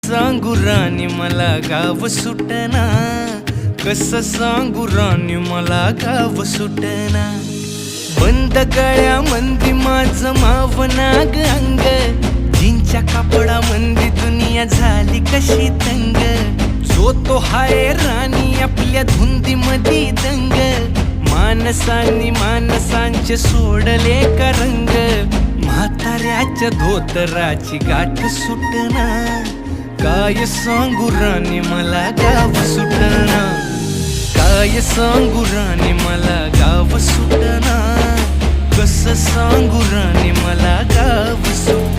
सांगू राणी मला गाव सुटना, कसं सांगू राणी मला गाव सुटना। बंद गळ्यामंदी माझं मावनाग अंग, जीनच्या कापडामंदी दुनिया झाली कशी तंग। जो तो हाय राणी आपल्या धुंदीमधी दंग, माणसांनी माणसांचे सोडले का रंग। म्हाताऱ्याच्या धोतराची गाठ सुटना, काय सांगू राणी मला गाव सुटना। काय सांगू राणी मला गाव सुटना, कसं सांगू राणी मला गाव सुटना।